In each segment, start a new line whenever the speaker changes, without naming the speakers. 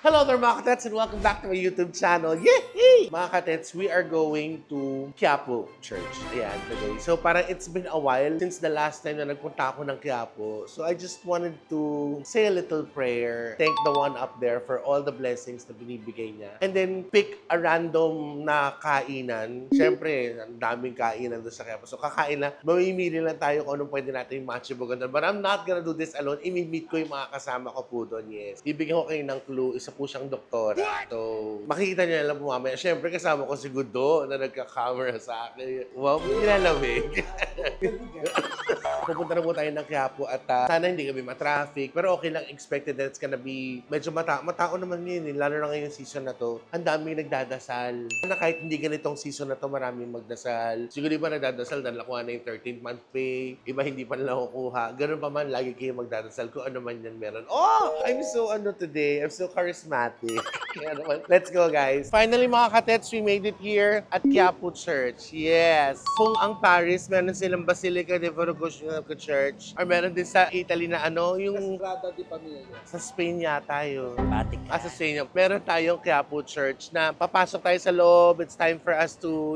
Hello there mga katets and welcome back to my YouTube channel. Yay! Mga katets, we are going to Quiapo Church. Ayan, today. So parang it's been a while since the last time na nagpunta ako ng Quiapo. So I just wanted to say a little prayer. Thank the one up there for all the blessings na binibigay niya. And then pick a random na kainan. Siyempre, ang daming kainan doon sa Quiapo. So kakain na, mamimili lang tayo kung anong pwede natin matchibogan doon. But I'm not gonna do this alone. I-meet ko yung mga kasama ko po doon. Yes. Bibigyan ko kayo ng clue. Isa po siyang doktora. So, makikita niyo na lang po mamaya. Siyempre, kasama ko si Gudo na nagka-camera sa akin. Wow, nilalamig. Pupunta na po tayo ng Quiapo at sana hindi kami matraffic. Pero okay lang, expected that it's gonna be medyo matao naman yun. Lalo na ngayong season na to. Ang daming nagdadasal. Na kahit hindi ganitong season na to, maraming magdasal. Siguro iba nagdadasal dahil nakuha na yung 13th month pay. Iba hindi pa nila kukuha. Ganun pa man, lagi kayo magdadasal kung ano man yan meron. Oh! I'm so today. I'm so charismatic. Kaya naman, let's go guys. Finally mga katets, we made it here at Quiapo Church. Yes. Kung ang Paris, meron silang Basilica de Veracruz Church. Or meron din sa Italy na yung
Sagrada di Pamilya.
sa Spain yata yun.
Vatican.
Sa Spain. Meron tayong Quiapo Church na papasok tayo sa loob. It's time for us to,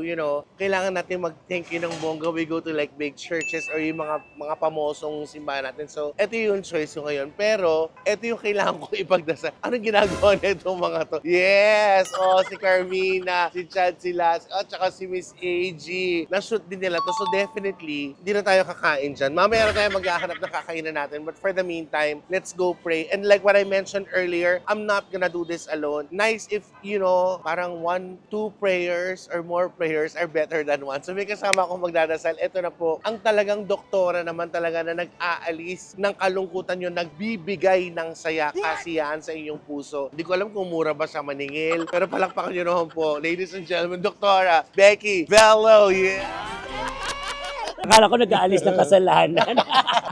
kailangan natin mag-thank you ng bongga. We go to like big churches or yung mga pamosong simbahan natin. So, ito yung choice ko ngayon. Pero, ito yung kailangan ko ipagdasal. Anong ginagawa na itong mga to? Yes! Si Carmina, si Chad, si Las, at saka si Miss AG. Na-shoot din nila to. So, definitely, hindi na tayo kakain dyan. Mamaya na tayo maghahanap ng kakainan natin. But for the meantime, let's go pray. And like what I mentioned earlier, I'm not gonna do this alone. Nice if, parang 1, 2 prayers or more prayers are better than one. So may kasama akong magdadasal. Ito na po, ang talagang doktora naman talaga na nag-aalis ng kalungkutan nyo, nagbibigay ng saya, kasiyahan sa inyong puso. Hindi ko alam kung mura ba siya maningil, pero palakpakan nyo naman po. Ladies and gentlemen, Doktora Becky Bello, yeah!
Akala ko nag-aalis ng kasalanan.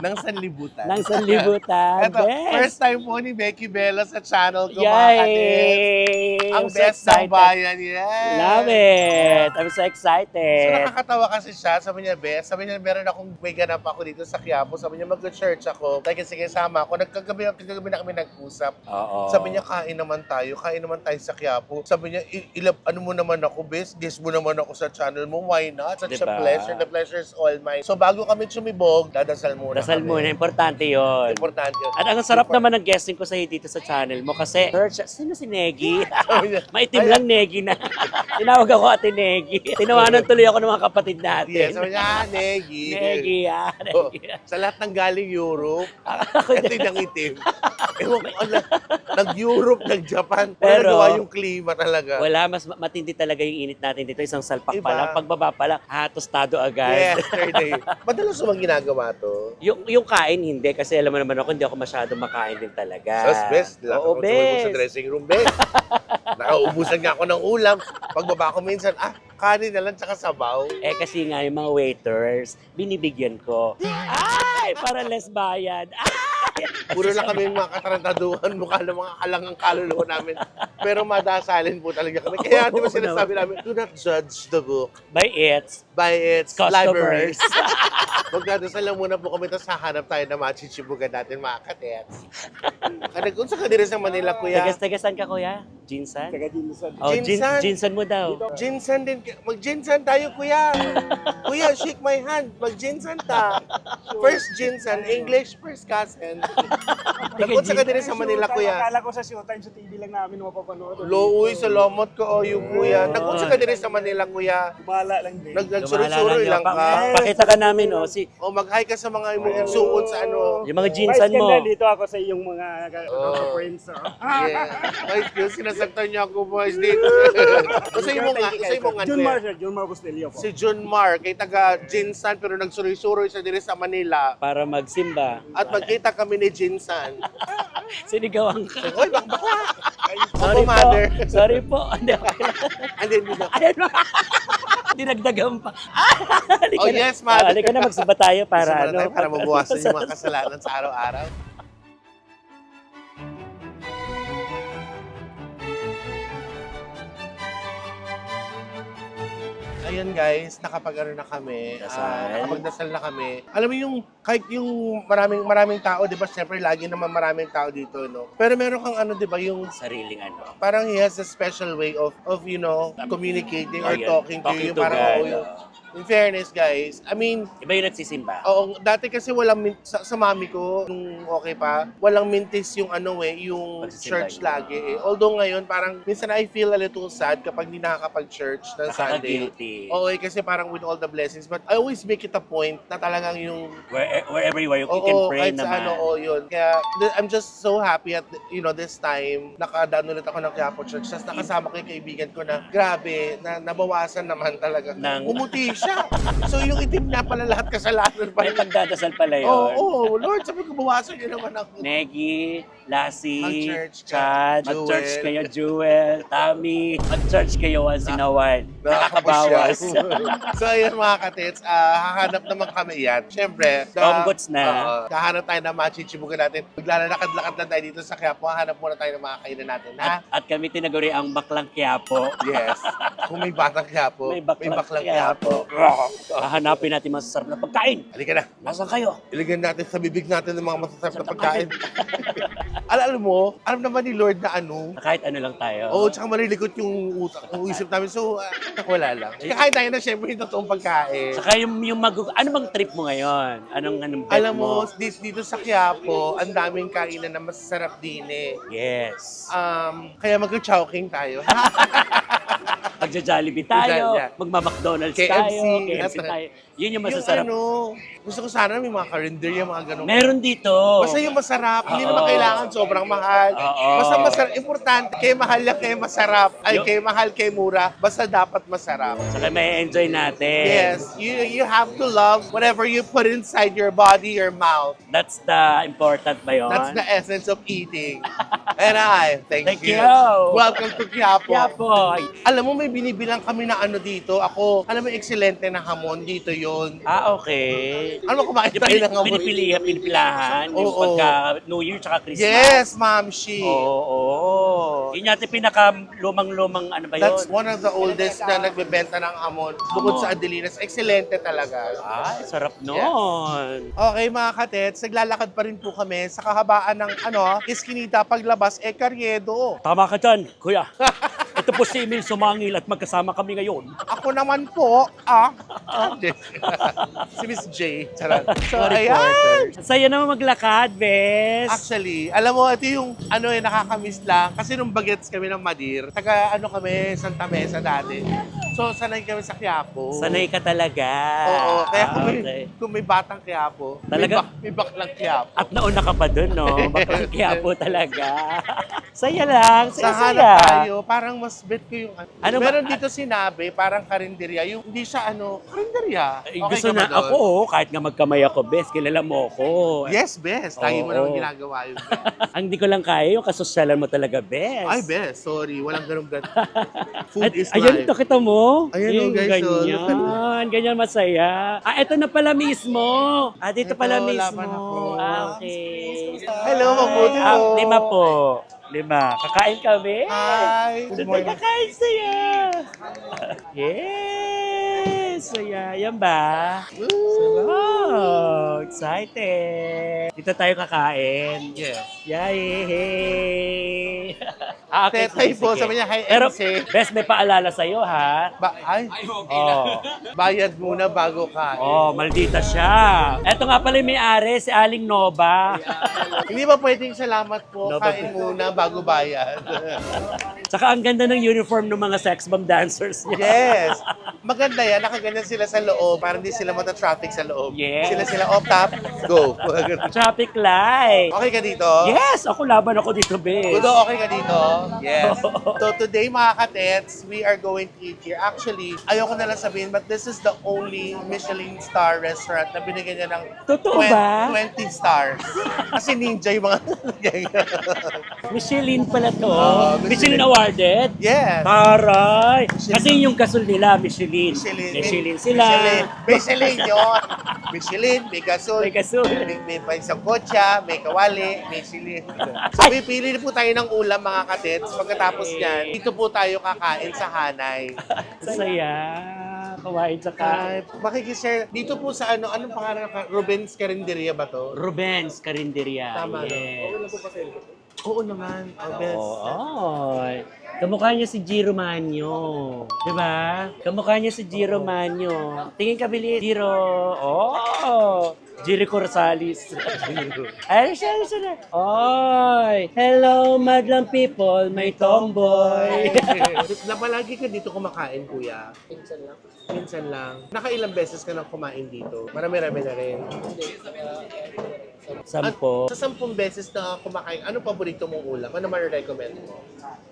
Ng sanlibutan.
Ng sanlibutan.
Ito,
Best.
first time po ni Becky Bello sa channel ko, mga
Yay!
katits. Ang
I'm so
best ng
excited.
bayan, yes!
Love it! I'm so
So
excited.
nakakatawa kasi siya, sabi niya, Bes, sabi niya, meron akong may ganap ako dito sa Quiapo, sabi niya, mag-church ako, sige, sama ako, nagkagabi na kami nag-usap.
Oo.
Sabi niya, kain naman tayo sa Quiapo. Sabi niya, ano mo naman ako, Bes, guest mo naman ako sa channel mo, why not? Such a
Diba?
pleasure, the pleasure is all mine. So bago kami sumibog, dadasal muna
Dasal
kami.
muna, importante yon.
Importante yun.
At ang sarap naman ng guesting ko sa dito sa channel mo kasi, Church, sino si Negi?
Sabi niya,
Maitim lang Negi na. Tinawag ako Ate Negi. Tinawanan tuloy ako ng mga kapatid natin.
yes, sabi niya, Negi.
Negi,
Oh,
Negi.
sa lahat ng galing Europe,
Ako
ito
din.
yung itim. Ewan ko, nag-Europe, nag-Japan, wala
Pero,
nagawa yung klima talaga.
Wala, mas matindi talaga yung init natin dito. Isang salpak
Iba.
pa lang. Pagbaba pa lang, tostado agad.
Yes, third day. Madalas mo ginagawa to?
Yung kain, hindi. Kasi alam mo naman ako, hindi ako masyadong makain din talaga.
Sus, best.
Oo,
Sa
best.
dressing room, best. Nakaubusan nga ako ng ulam. Pagbaba ko minsan, kanin na lang tsaka sabaw.
Eh kasi nga yung mga waiters, binibigyan ko. Ay, para less bayad. Ay!
Puro lang kami mga katarantaduhan, mukha ng mga kalangang kaluluwa namin. Pero madasalin po talaga kami. Kaya di ba sinasabi namin, do not judge the book
By its
by its
customers.
livers. Magdadasal lang muna po kami, tapos hahanap tayo na machichibugan natin mga katets. Nagkunsa ka din sa Manila, kuya.
Tagas-tagasan ka, kuya? Jinsan?
Taga-Jinsan.
Oh,
Jinsan?
Jinsan mo daw.
Jinsan din. Mag-jinsan tayo, kuya. Kuya, shake my hand. Mag-jinsan ta. First jinsan, English, first cousin. Nagpunta ka din sa Manila, kuya.
Akala ko sa showtime sa TV lang namin mapapanood.
Uy, salamat ka, yung kuya. Nagpunta ka din sa Manila, kuya.
Gumala lang din.
Nagsuroy-suroy lang ka.
Pakita ka namin, oh.
O, mag-hi ka sa mga imong suot sa ano.
Yung mga jinsan mo.
Dito ako sa iyong mga friends.
Yeah. Ay, Diyos, sinasaktan niya ako, boys, dito. Sa imong nga,
Junmar,
kuya.
sir. Junmar Bustelio po.
Si John Mar, kay taga Jinsan, pero nagsuroy-suroy sa diri sa Manila.
Para magsimba.
At magkita kami ni Jinsan.
Sinigawan ka.
Uy, bakla!
Sorry
Opo, mother.
po. Sorry po. Hindi, okay lang.
And then,
Ano? Dinagdagan pa. Halika
Oh,
na.
yes, mother.
Halika na, magsimba tayo para,
Para, para mabawasan yung mga kasalanan sa araw-araw. ayun guys, nakapag-ano na kami.
Dasal.
Nakapagdasal na kami. Alam mo yung, kahit yung maraming tao, di ba? Siyempre, lagi naman maraming tao dito, no? Pero meron kang ano, di ba, yung
Sariling ano.
parang he has a special way of communicating or
Ayun,
talking to you.
to
Parang,
God.
oo, in fairness, guys, I mean,
Iba yung nagsisimba.
oo, dati kasi walang sa mami ko, nung okay pa, walang mintis yung yung
Pagsisimba
church
niyo.
lagi eh. Although ngayon, parang minsan I feel a little sad kapag hindi nakakapag-church ng Sunday.
Nakaka-guilty.
Oo, kasi parang with all the blessings. But I always make it a point na talagang yung
Wherever you are, you can
oo,
pray
kahit sa
naman.
yun. Kaya I'm just so happy at, this time, nakadaan ulit ako ng Quiapo Church. Tapos nakasama ko yung kaibigan ko na, grabe, na nabawasan naman talaga. Umuti siya. So yung itim na pala lahat kasalanan pa.
May pagdadasal pala yun.
Oo, Lord, sabi ko, bawasan niyo naman ako.
Negi, Lassie,
Mag-church ka.
Chad, mag-church
Jewel.
kayo, Jewel, Tommy, mag-church kayo once in a while.
Nakakabawas.
Nakakabawas.
So ayun mga katits, hahanap naman kami yan. Siyempre,
Onggots na.
hahanap tayo ng mga chichibugan natin. Maglalakad-lakad lang tayo dito sa Quiapo. Hahanap muna tayo ng mga kainan natin, ha?
At kami tinaguri ang Baklang Quiapo.
Yes. Kung may batang Quiapo,
May baklang
Quiapo.
Hahanapin natin masasarap na pagkain.
Halika na.
Nasaan kayo?
Ilagyan natin sa bibig natin ng mga masasarap na pagkain. Alam mo, alam naman ni Lord na ano.
Kahit ano lang tayo.
Oo, tsaka marilikot yung utak, yung isip namin. So, wala lang. Kakain tayo na syempre yung totoong pagkain.
Saka ano bang trip mo ngayon? Anong bet
Alam mo,
mo?
dito sa Quiapo, ang daming kainan na masasarap din eh.
Yes.
Kaya mag-chowking tayo.
Magja-Jollibee tayo,
Yeah.
magma-McDonald's
KFC,
tayo, KFC tayo. Yun yung masasarap.
Gusto ko sana may mga karinderya, mga ganun.
Meron dito.
Basta yung masarap, hindi
Oo.
naman kailangan sobrang mahal.
Oo.
Basta masarap, importante, kay mahal yan, kay masarap. Ay, kay mahal, kay mura, basta dapat masarap.
Saka may enjoy natin.
Yes, you have to love whatever you put inside your body, your mouth.
That's the important ba yun?
That's the essence of eating. And thank
Thank
you.
you.
Welcome to Quiapo.
Kaya po.
Alam mo, may binibilang kami na ano dito. Ako, alam mo, excelente na hamon. Dito yon.
Okay.
Ano mo, kumain
Di ba
tayo ng hamon?
pinipilahan? Yung
Oo.
pagka New Year tsaka Christmas?
Yes, Ma'am Shi.
Oo. Yun yata pinaka lumang-lumang ano ba yun?
That's one of the oldest na nagbebenta ng hamon. Bukod
Hamon.
sa Adelina's. Excelente talaga.
Ay, sarap nun.
Okay mga katets, naglalakad pa rin po kami sa kahabaan ng Eskinita paglabas, Carriedo.
Tama ka dyan, kuya. Ito po si Emil Sumangil at magkasama kami ngayon.
Ako naman po, si Miss J. Charot. So,
Mga
ayan.
reporters. Saya naman maglakad, bes.
Actually, alam mo, ito yung nakakamiss lang. Kasi nung bagets kami ng Madir, kami, Santa Mesa dati. So, sanay kami sa Quiapo.
Sanay ka talaga.
Oo, kaya
Okay.
kung may batang Quiapo,
Talaga?
may baklang Quiapo.
At nauna ka pa dun, no? Baklang Quiapo talaga. Saya lang.
Sa
Saya,
hanap
saya.
tayo, parang mas bet ko yung
Ano ba?
Meron dito sinabi, parang karinderya. Yung hindi siya karinderya.
Ay,
Okay
gusto
ka ba
na
doon?
ako, kahit nga magkamay ako, bes, kilala mo ako.
Yes, best. Lagi mo
Oo.
naman ginagawa yun.
Ang di ko lang kaya, yung kasosyalan mo talaga, bes.
Ay, best. Sorry. Walang ganun. Food
At,
is
ayun,
life.
ito kita mo.
Ayan,
Yung
oh, guys, oh, look at
ganyan. Ganyan masaya. Ito na pala mismo. Dito
Ito,
pala mismo.
laban ako.
Okay.
Hello, mabuti po.
5 po. 5. Kakain kami.
Hi. Good
Doon tayo
morning.
kakain saya. Yes! Saya. Yan ba? Oh, excited. Dito tayo kakain.
Yes.
Yay!
Tetay po,
sige.
sabi niya, hi,
Pero,
MC.
best may paalala sa'yo, ha? Oh.
Bayad muna bago kain.
Oh, maldita siya. Eto nga pala yung may-ari, si Aling Nova.
Hindi ba pwedeng salamat po,
No,
kain muna bago bayad?
Saka ang ganda ng uniform ng mga sex bomb dancers niya.
Yes. Maganda yan. Nakaganyan sila sa loob. Para hindi sila mata-traffic sa loob.
Yes.
Sila off top, go.
Traffic light.
Okay ka dito?
Yes! Ako laban ako dito, bes.
Udo, okay ka dito? Yes. So today mga katets, we are going to eat here. Actually, ayoko na lang sabihin, but this is the only Michelin star restaurant na binigyan niya ng
Totoo ba?
20 stars. Kasi ninja yung mga
Michelin pala to.
Michelin.
Michelin awarded?
Yes.
Taray! Kasi yung gasol nila, Michelin.
Michelin.
Sila.
Michelin yun. Michelin, may gasol.
May gasol.
May pansang kotsa, may kawali, Michelin. So pipili po tayo ng ulam mga katets. Pagkatapos niyan, dito po tayo kakain sa Hanay.
Saya. kumain sa
Ay, makikishare. Dito po sa anong pangalan? Ruben's Carinderia ba to?
Ruben's Carinderia.
Tama, no?
Yes.
Oo naman. Ruben's.
Oo. Kamukha niya si Giro Manyo. Diba? Kamukha niya si Giro Manyo. Tingin ka, bilis. Giro. Oh! Giro Corsalis. Ay, siya. Oy! Hello, madlang people. May tomboy.
Na palagi ka dito kumakain, kuya? Minsan lang. Nakailang beses ka nang kumain dito? Marami-rami na rin.
10.
Sa 10 beses na kumakain, ano paborito mong ulam? Ano man recommend mo?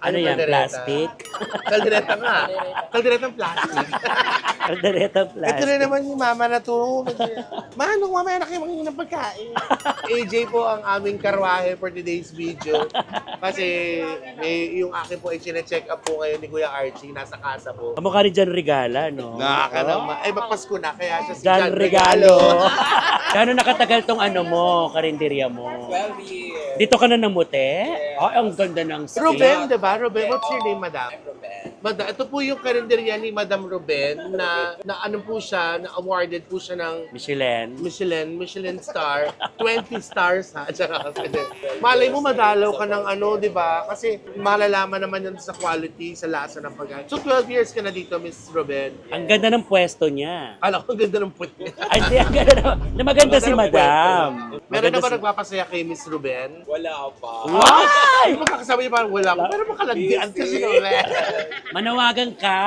Ano yan?
kaldereta?
Plastic?
Kaldereta nga. Kalderetang plastic.
Kaldereta plastic.
Ito na naman yung mama na to. Manong mamaya na kayo mangingin ng pagkain. AJ po ang aming karwahe for today's video. Kasi yung akin po ay check up po ngayon ni Kuya Archie. Nasa casa po.
Kamukha ni John Regala, no?
Nakaka naman. Ay, magpasko na. Kaya siya si
John
John
Regalo.
Regalo.
Gano'n nakatagal tong ano mo, karinderya mo?
12 years.
Dito ka na namute? Ay, ang ganda ng skin.
Ruben, di ba? Ruben, what's your name, madam?
Ruben.
Madam, ito po yung karinderya ni Madam Ruben na ano po siya, na awarded po siya ng Michelin star, 20 stars ha. Tsaka kasi, malay mo madalaw ka ng ano, di ba? Kasi malalaman naman yun sa quality, sa lasa ng pagkain. So 12 years ka na dito, Miss Ruben.
Ang ganda ng pwesto niya.
Alam ko, ang ganda ng puwet niya.
Ay, hindi, ang ganda na maganda si Madam.
Meron na ba
Maganda si-
nagpapasaya kay Miss Ruben?
Wala pa.
Ay! Magkakasama niya parang wala ko. Pero makalandian kasi Ruben.
Manawagan ka.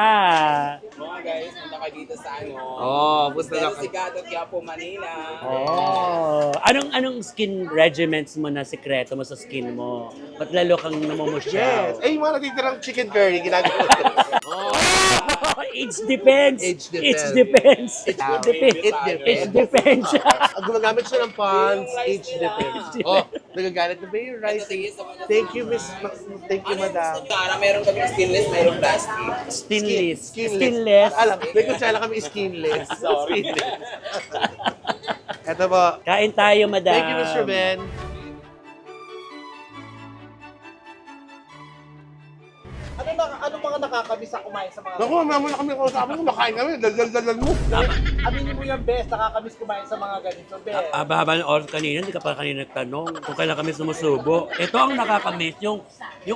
Mga guys, punta kayo dito sa ano.
Oh, gusto na
Del Sigado, Quiapo, Manila.
Oh. Anong skin regimens mo na sekreto mo sa skin mo? Ba't lalo kang namumushyaw?
Yes. Ay, yung mga natitirang chicken curry, ginagawa ko. Oh.
Age depends.
Age
Age
depends.
depends.
It
Age depends.
Ang gumagamit siya ng pants, age depends. Oh, nagagalit na ba yung rice? Thank you, Miss. Thank you, Madam.
Para meron kami stainless, meron plastic.
Skinless.
Skinless. Alam, may kutsala kami skinless.
Sorry.
Skinless. Ito po.
Kain tayo, Madam.
Thank you, Mr. Ben.
Ano mga nakakamiss sa kumain sa mga...
Naku, mamaya muna kami kausapin. Kumakain kami. Dal-dal-dal mo.
Aminin mo yung best, nakakamiss kumain sa mga ganito, best.
Haba-haba ng oras kanina, hindi ka pa kanina nagtanong kung kailan kami sumusubo. Ito ang nakakamiss, yung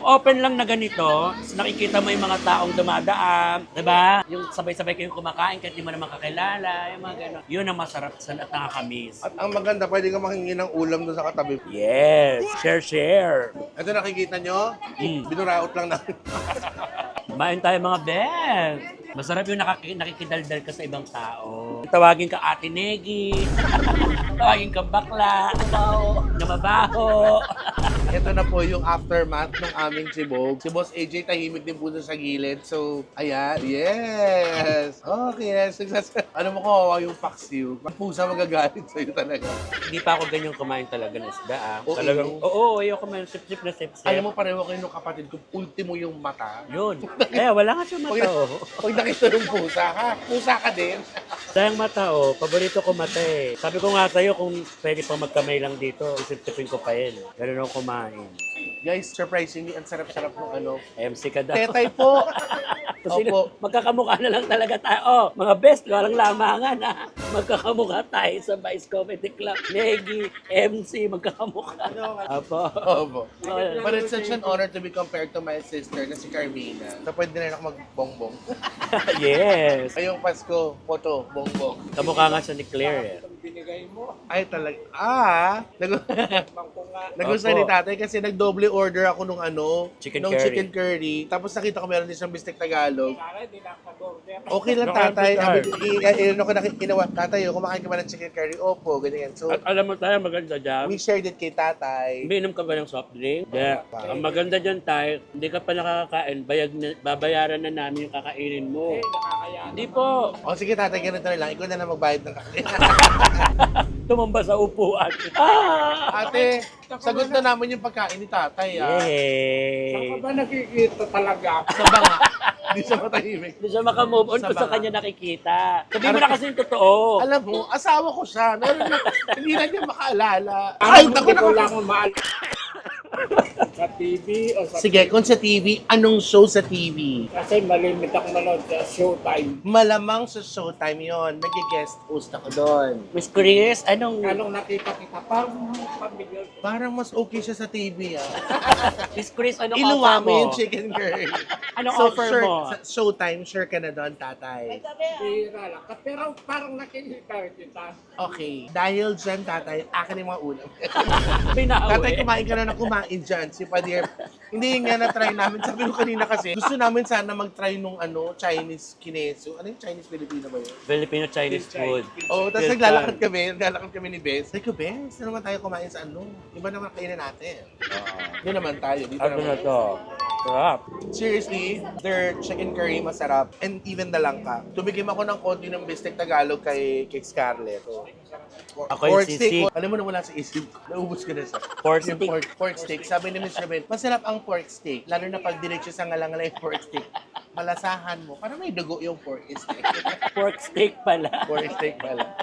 open lang na ganito, nakikita mo yung mga taong dumadaan, diba? Yung sabay-sabay kayong kumakain kahit di mo naman kakilala, yung mga gano'n. Yun ang masarap sa at nakakamiss.
At ang maganda, pwede ka makingi ng ulam doon sa katabi.
Yes! Share!
Ito nakikita nyo? Binuraot lang natin.
Kumain tayo mga best! Masarap yung nakikidaldal ka sa ibang tao. Tawagin ka Ate Negi. Tawagin ka bakla. Na mabaho.
Ito na po yung aftermath ng aming sibog. Si Boss AJ tahimik din po sa gilid. So, ayan. Yes! Okay, yes. Ano mo kawawa yung paksiw. Ang pusa magagalit sa'yo talaga.
Hindi pa ako ganyan kumain talaga ng isda.
Oo.
Talagang, oo, ayoko kumain sip-sip na sip-sip.
Alam mo, pareho kayo nung kapatid ko, ultimo yung mata.
Yun. Wala nga siya mata, oh.
Pag nakita ng pusa ka, pusa ka din.
Sayang mata, oh. Paborito ko mata, eh. Sabi ko nga sa'yo, kung pwede pa magkamay lang dito, isip-sipin ko pa yun. Ganun ako kumain.
Guys, surprisingly, ang sarap-sarap ng ano.
MC ka daw.
Tetay po!
Kasi
Opo.
magkakamukha na lang talaga tayo. Oh, mga best, walang lamangan, ha. Magkakamukha tayo sa Vice Comedy Club. Negi, MC, magkakamukha. Apo.
Opo. But it's such an honor to be compared to my sister na si Carmina. So, pwede na rin ako magbongbong.
Yes.
Ngayong Pasko, photo, bongbong.
Kamukha nga siya ni Claire, eh.
Binigay mo.
Ay, talaga. Nagustuhan
Opo.
ni tatay kasi nag-double order ako nung ano,
Chicken
nung
curry.
chicken curry. Tapos nakita ko meron din siyang bistek Tagalog.
Para hindi na order.
Okay lang tatay. Ginawa, tatay, kumakain ka ba ng chicken curry? Opo, ganyan. So,
At alam mo tayo, maganda dyan.
we shared it kay tatay.
Umiinom ka ba ng soft drink? Hindi. Ang maganda dyan tayo, hindi ka pa nakakakain, babayaran na namin yung kakainin mo. Hindi po.
O sige tatay, ganito na lang. Ikaw na lang magbayad ng kakain.
Tumamba sa upuan.
Ate, sagot na namin yung pagkain ni tatay.
Yay!
Ba nakikita talaga?
Sa banga. Hindi siya matahimik.
Hindi siya makamove on
Sa
kung sa
banga.
kanya nakikita. Sabi mo na kasi yung totoo.
Alam mo, asawa ko siya. Hindi na niya makaalala. Ay, naku,
Hindi ko lang maal. Sa TV o sa
Sige, kung sa TV, anong show sa TV?
Kasi malimit ako manood sa Showtime.
Malamang sa Showtime yon. Nag-guest host ako doon.
Miss Chris, anong...
Anong nakita kita? Parang pamilya.
Parang mas okay siya sa TV, ah.
Miss Chris, anong
Iluwa
offer
mo
mo?
yung chicken curry.
Anong
So,
offer
sure,
mo?
Sa Showtime, sure ka na doon, tatay.
Bira lang. Pero parang nakikita kita.
Okay. Dahil dyan, tatay, akin yung mga ulam.
Binawi.
Tatay, kumain ka na kumain dyan. Si Padir, hindi nga na-try namin. Sabi ko kanina kasi, gusto namin sana mag-try nung Chinese kineso. Ano yung Chinese-Filipino ba yun?
Filipino-Chinese food.
Oo, tapos naglalakad kami ni Bes. Sabi ko, Bes, na naman tayo kumain sa ano? Iba naman kainan natin. Doon naman tayo. Dito
Ano na
naman.
to? Sarap.
Seriously, their chicken curry masarap. And even the langka. Tumigim ako ng konti ng bistek Tagalog kay Scarlett.
Ako yung sisig.
Alam mo na wala sa isip ko. Naubos ko na sa
Pork
yung
steak.
pork steak. Sabi ni Mr. Ben, masarap ang pork steak. Lalo na pag diretso sa ngalangalay pork steak. Malasahan mo. Parang may dugo yung pork steak.
Pork steak pala.
Pork steak pala.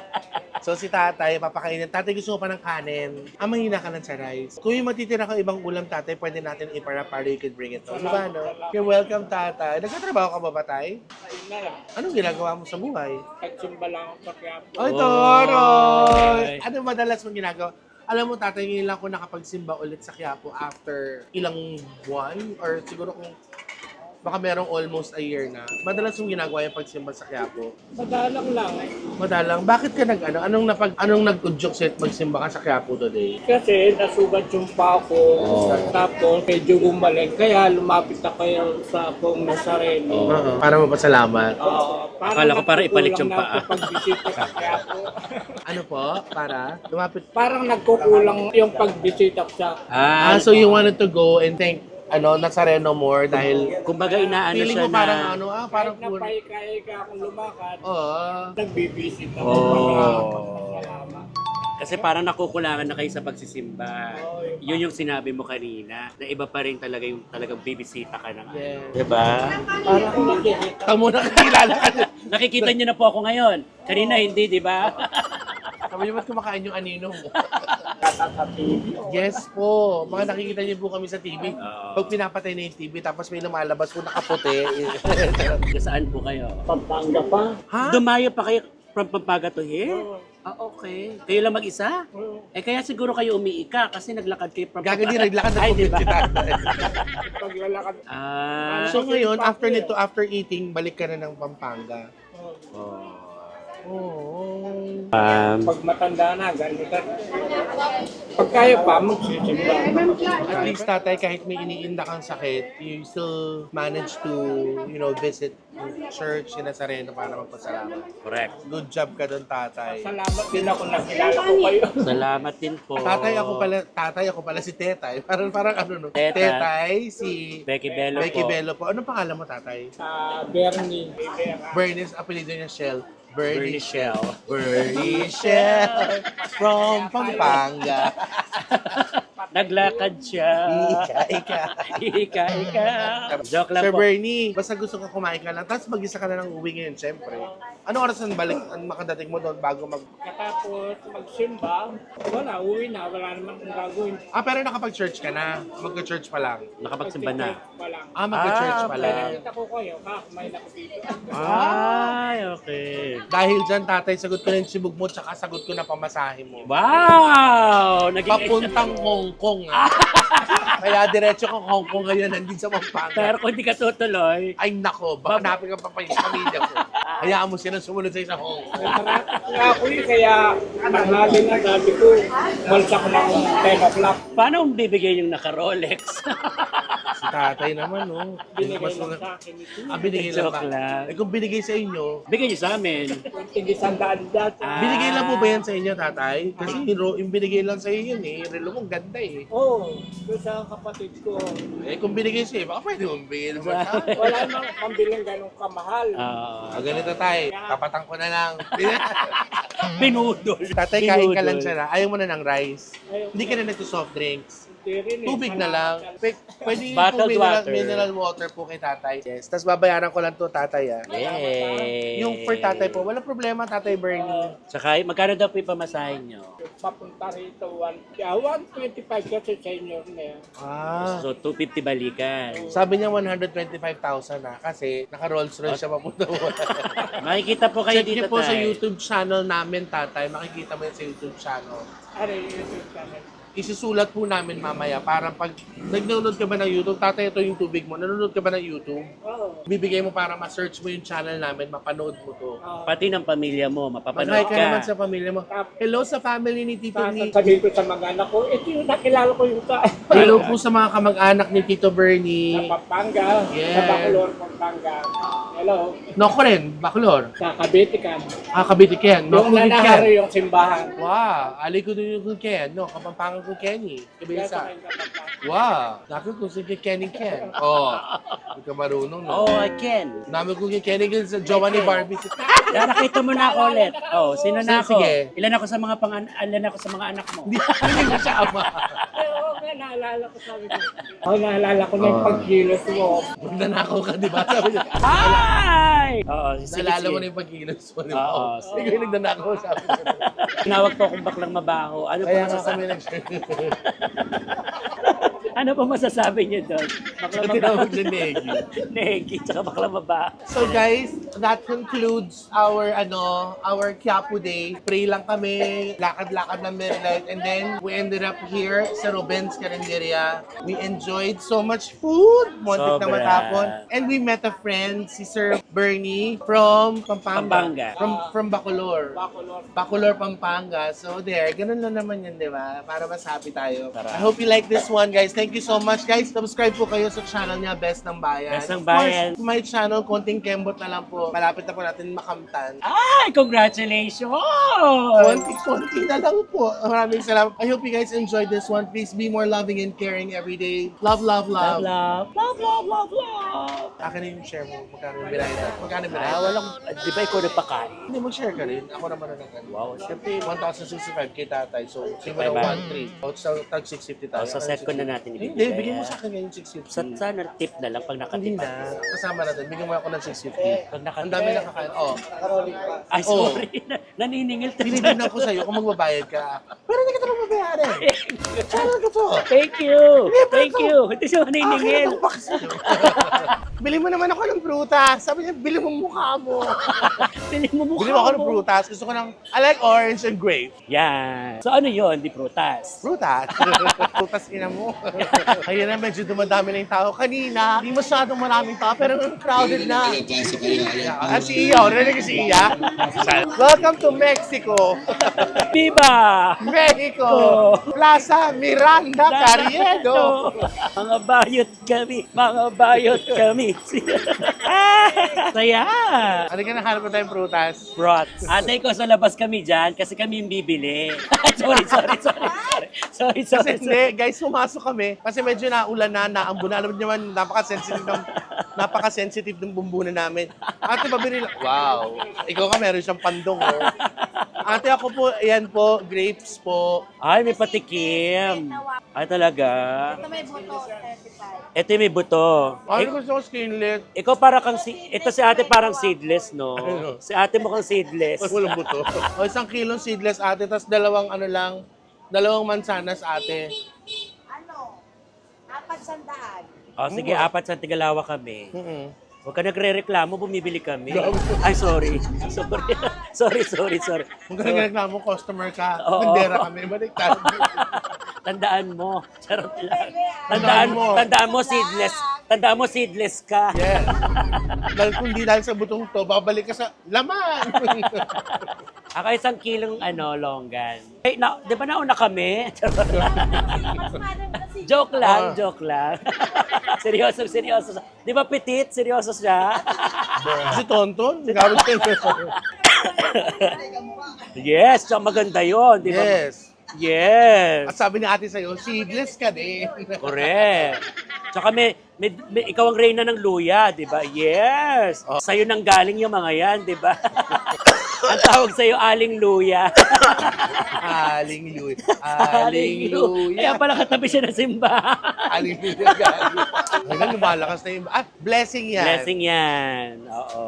So si tatay, papakainin. Tatay, gusto mo pa ng kanin. Mahina ka lang sa rice. Kung yung matitira ka ibang ulam, tatay, pwede natin para you can bring it home. Diba, no? You're welcome, tatay. Nagtatrabaho ka ba, tatay?
Ayun na lang.
Anong ginagawa mo sa buhay?
Nagsimba lang ako sa Quiapo.
Ay,
Oy!
Toroy! Ano madalas mong ginagawa? Alam mo, tatay, ngayon lang ako nakapagsimba ulit sa Quiapo after ilang buwan or siguro kung baka merong almost a year na. Madalas mong ginagawa yung pagsimba sa Quiapo.
Madalang lang.
Madalang. Bakit ka anong nag-udyok sa'yo at magsimba ka sa Quiapo today?
Kasi nasugat yung pa ako. Tapos medyo gumaling. Kaya lumapit ako yung sa akong Nazareno.
Para mapasalamat.
Akala ko para ipalit yung paa.
Pagbisita sa Quiapo.
Ano po? Para? Lumapit.
Parang nagkukulang yung pagbisita ko sa
So you wanted to go and thank Nazareno more dahil
kumbaga inaano
feeling
siya
mo parang
na...
parang
kahit na paika-ika akong lumakad.
Oo.
Nagbibisit ako.
Oh. Kasi parang nakukulangan na kayo sa pagsisimba. Yun yung sinabi mo kanina, na iba pa rin talaga yung talagang bibisita ka na.
Yeah.
Diba?
Parang nakikita.
Tamo na kakilala ka.
Nakikita niyo na po ako ngayon. Kanina hindi, di ba?
Sabi niyo, ba't kumakain yung anino mo?
Sa TV.
Yes po. Mga nakikita niyo po kami sa TV.
Oo.
Pag pinapatay na yung TV, tapos may lumalabas po nakaputi.
Saan po kayo?
Pampanga pa.
Ha?
Dumayo pa kayo from Pampanga to here? Ah, okay. Kayo lang mag-isa? Eh kaya siguro kayo umiika kasi naglakad kayo from
Gagawin naglakad na
Ay,
po
diba?
si tatay.
Paglalakad.
Ah.
So ngayon, after eating, balik ka na ng Pampanga.
Oh.
Oh.
Pag matanda na, ganito. Pag kaya pa, magsisimba.
At least tatay, kahit may iniinda kang sakit, you still manage to, visit yung church in Nazareno para magpasalamat.
Correct.
Good job ka doon, tatay.
Salamat din ako nakilala ko kayo.
Salamat din po.
Tatay ako pala si Tetay. Parang
Tetay.
Tetay, si
Becky Bello
Becky
po.
Bello po. Anong pangalan mo, tatay?
Bernie.
Bernice, apelido niya Shell.
Bernie Shell.
Bernie Shell from Pampanga.
Naglakad siya.
Ika.
Ika. Joke lang
Sir
po.
Bernie, basta gusto ko kumain ka lang. Tapos mag-isa ka na ng uwi ngayon, syempre. Anong oras ang makadating mo doon bago
Katapos magsimba, wala, uwi na. Wala naman akong gagawin.
pero nakapag-church ka na? Mag-church pa lang?
Nakapagsimba na.
Walang.
Mag-church pa lang.
Nakita ko kayo, kakumain ako dito.
Ay, okay.
Dahil dyan, tatay, sagot ko na yung sibog mo, tsaka sagot ko na pamasahe mo.
Wow! Naging
Papuntang Hong Kong, Kaya diretso kang Hong Kong ngayon, nandun sa Pampanga.
Pero kung di ka tutuloy,
Ay nako, baka hanapin ka pa pa yung pamilya ko. Hayaan mo silang sumunod sa Hong Kong.
Nga ako kaya tanghali na sabi ko, malsa ko ng 10 o'clock.
paano kung bibigay yung naka-Rolex?
Si tatay naman, no?
Binigay
Mas
lang
mga-
sa akin ito.
Binigay lang
Joke
ba?
lang.
Eh kung binigay sa inyo,
Bigay niyo sa amin.
Tingin sandaan dati.
binigay lang po ba yan sa inyo, tatay? Kasi yung binigay lang sa iyo yun, relo mo, ganda eh.
Oo, doon sa kapatid ko.
Eh kung binigay sa iyo, baka pwede mo bigay naman sa akin.
Wala nang pambiling ganong kamahal.
Ganito tay, kapatang ko na lang.
Binudol.
Tatay, kain ka
Binudol.
lang siya na. Ayaw mo na ng rice.
Ayaw.
Hindi ka na nagto-soft drinks.
Di rin eh.
Tubig na lang. Pwede po
Bottled water.
mineral water po kay tatay. Yes. Tapos babayaran ko lang to tatay ah.
Yay!
Yung for tatay po, walang problema tatay Bernie.
Tsaka, magkano daw po yung pamasahin nyo?
Papunta rito, 125 kasi senior na yan.
Ah.
So, 250 balikan.
Sabi niya 125,000 na kasi naka Rolls Royce siya papunta mo.
Makikita po kayo
Check
dito,
niyo po sa
tay.
YouTube channel namin tatay. Makikita mo yan sa YouTube channel.
Ano yung YouTube channel?
Isusulat po namin mamaya para pag nag-download ka ba ng YouTube, tatay ito yung tubig mo, nanonood ka ba ng YouTube?
Oo.
Bibigay mo para ma-search mo yung channel namin, mapanood mo to.
Pati ng pamilya mo,
Mag-hi
mapapanood
ka naman
ka.
sa pamilya mo. Hello sa family ni Tito Nick.
Sabihin ko sa mga anak ko, ito yung nakilala ko yung sa
Hello po sa mga kamag-anak ni Tito Bernie.
Pampanga,
Yes.
sa Bacolor, Pampanga. Hello,
No ko rin, Bacolor.
sa Cavite ka.
Kabitiken. No,
Yung nanahari yung simbahan.
Wow, ali ko din yung Ken. No, kapampangan ko Kenny. Kabisa. Wow, naku kung si Kenny Ken. Oh, hindi ka marunong, no?
Oh, I can.
Namin ko Kenny Ken sa Jowa ni Barbie.
Yan, nakita mo na ako ulit. Oh, sino na ako?
Sige.
Ilan ako sa mga ilan ako sa mga anak mo?
Hindi na siya ama.
Oo, nga, naalala ko sabi ko. Oo, naalala ko na yung pagkilos mo.
Magnanakaw ka, di ba? Sabi niya,
Ay! Oo, sige,
nalala mo
sige.
na yung pagkilos mo, di ba?
Oo,
Hindi ko yung nagnanakaw, sabi niya.
Tinawag po akong baklang mabaho. Ano pa
Kaya nga
masasabi?
kami nag-share.
Ano pa masasabi niyo doon? Baklang mabaho.
Tinawag ni Negi.
Negi, tsaka baklang mabaho.
So guys, that concludes our Quiapo Day. Pray lang kami, lakad-lakad ng Maryland, and then we ended up here sa Ruben's Carinderia. We enjoyed so much food, muntik na
Sobra.
matapon. And we met a friend, si Sir Bernie from
Pampanga.
From Bacolor.
Bacolor.
Bacolor, Pampanga. So there, ganun lang naman yun, di ba? Para mas happy tayo.
Tara.
I hope you like this one, guys. Thank you so much, guys. Subscribe po kayo sa channel niya, Best ng Bayan.
Best ng
Of course,
Bayan.
my channel, konting kembot na lang po. Malapit na po natin makamtan.
Ay, congratulations!
Konti na lang po. Maraming salamat. I hope you guys enjoyed this one. Please be more loving and caring every day. Love, love,
Love,
love.
love. Love, love, love, love.
Akin na yung share mo. Magkano yung binayad natin? Magkano yung
Ah,
binayad?
walang, di ba ikaw nagpakain?
Hindi, mag-share ka rin. Ako naman na nag
Wow, syempre.
1,065 kay tatay. So, sino na
Bye-bye.
1,300. O, tag 650 tayo.
Sa set ko na natin
Hindi,
ibibigay.
bigyan mo sa akin ngayon 650.
Sana tip na lang pag
Hindi
nakatipan.
na. Kasama natin. Bigyan mo ako ng 650.
Pag nakatipan.
Ang dami nakakain. Oh.
Ay, sorry. Naniningil to.
Binibigyan ko sa'yo kung magbabayad ka. Pero hindi ka ito magbabayaran. Channel ko to.
Thank you. Thank you. Hindi siya naniningil.
Akin itong box sa'yo. Bili mo naman ako ng prutas. Sabi niya, bili mo mukha mo.
Bili mo mukha
Bili mo ako ng prutas. Gusto ko ng, I like orange and grape.
Yan. So ano yun? Di prutas.
Prutas. Prutas ina mo. Ayun na, medyo dumadami na yung tao. Kanina, hindi masyadong maraming tao, pero crowded na. Si Iya, narinig ko si Iya. Welcome to Mexico.
Viva!
Mexico. Plaza Miranda Carriedo.
Mga bayot kami. Mga bayot kami. Saya!
Ano ka nahanap na tayong prutas?
Brats. Ate ko, sa labas kami dyan kasi kami yung bibili. Sorry.
Kasi hindi, guys, pumasok kami. Kasi medyo naulan na, naambun na. Alam niyo naman, napaka-sensitive ng bumbunan namin. Ate, pabili lang. Wow. Ikaw ka, meron siyang pandong, oh. Ate, ako po, ayan po, grapes po.
Ay, may patikim. Ay, talaga.
Ito may buto, 35.
Ito yung may buto.
Ano gusto ko skinless?
Ikaw para kang ito si ate parang seedless, no?
Ano?
Si ate mo kang seedless.
Ay, walang buto. O, 1 kilong seedless, ate, tapos dalawang mansanas, ate.
Ano? 400.
O sige, 4 sa Tigalawa kami.
Mm-mm.
Huwag ka nagre-reklamo, bumibili kami. Ay, sorry. Sorry.
Kung ka nagreklamo, customer ka,
Oo.
nagdera kami, balik tayo.
Tandaan mo. Charot lang.
Tandaan mo.
Tandaan mo, seedless ka.
Yes. Dahil kung di dahil sa butong to, babalik ka sa laman.
Ako 1 kilong longgan. Ay, di ba nauna kami?
Mas madam na si
Joke lang. Seryoso. Di ba petit? Seryoso siya.
Si Tonton, gamit ko.
Yes, tsaka maganda yun. Di ba?
Yes.
Yes.
At sabi ni ate sa'yo, seedless ka din.
Correct. Tsaka ikaw ang reyna ng luya, di ba? Yes. Sa'yo nang galing yung mga yan, di ba? Ang tawag sa'yo, Aling Luya.
Aling Luya. Aling
Kaya
Luya.
pala katabi siya ng simbahan.
Aling Luya. Hanggang lumalakas na yung... blessing yan.
Blessing yan. Oo.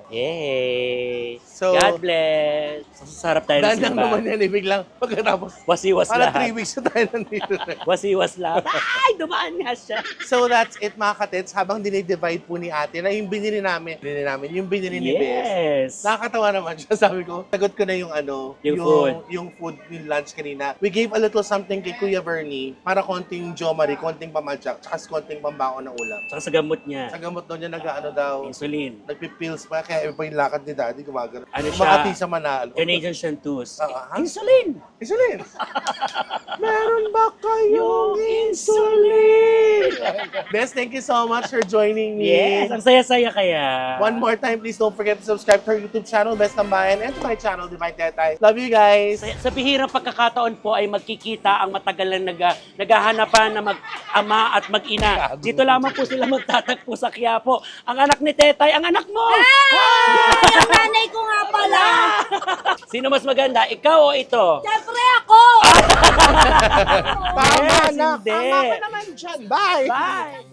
Yay!
So,
God bless. Sarap tayo ng
Dandang naman
simbahan.
yan, eh, biglang pagkatapos.
Wasiwas
Para
lahat.
3 weeks na tayo nandito na.
Wasiwas lahat. Ay, dumaan nga siya.
So that's it mga katits. Habang dinidivide po ni ate na yung binili namin, yung binili ni Bes.
Yes.
Nakakatawa naman siya. Sabi ko, sagot ko na yung ano, yung food, yung lunch kanina. We gave a little something kay Kuya Bernie para konting jomari, konting pamadyak, tsaka konting pambako ng ulam.
Saka sa gamot niya.
Sa gamot daw niya nag-ano daw,
Insulin.
nagpipills pa, kaya iba pa yung lakad ni Daddy, gumagano.
Ano siya?
Makati sa Manalo.
Canadian Chantus.
Ha?
Insulin!
Insulin! Meron ba kayong insulin? Bes, thank you so much for joining me.
Yes, ang saya-saya kaya.
One more time, please don't forget to subscribe to our YouTube channel, Best Tambayan, and to my channel, Divine Tetay. Love you guys!
Sa bihirang pagkakataon po ay magkikita ang matagal na naghahanapan na mag-ama at mag-ina. Dito lamang po sila magtatagpo sa Quiapo. Ang anak ni Tetay, ang anak mo!
Ang nanay ko nga pala.
Sino mas maganda, ikaw o ito?
Siyempre ako.
Tama
Yes,
na!
hindi.
Tama ka naman dyan! Bye!
Bye!